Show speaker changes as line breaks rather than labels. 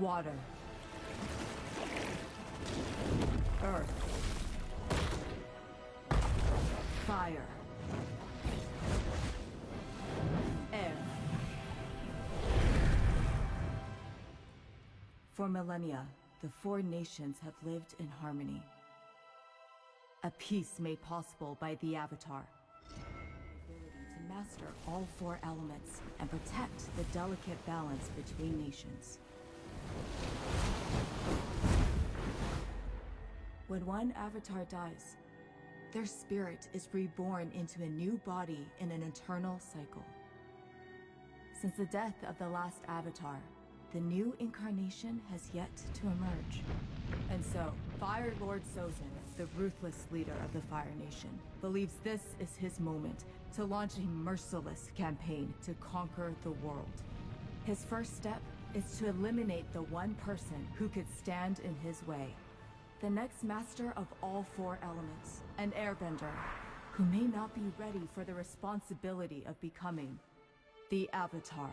Water. Earth. Fire. Air. For millennia, the four nations have lived in harmony. A peace made possible by the Avatar. The ability to master all four elements and protect the delicate balance between nations. When one Avatar dies, their spirit is reborn into a new body in an eternal cycle. Since the death of the last Avatar, the new incarnation has yet to emerge. And so, Fire Lord Sozin, the ruthless leader of the Fire Nation, believes this is his moment to launch a merciless campaign to conquer the world. His first step is to eliminate the one person who could stand in his way. The next master of all four elements, an airbender, who may not be ready for the responsibility of becoming the Avatar.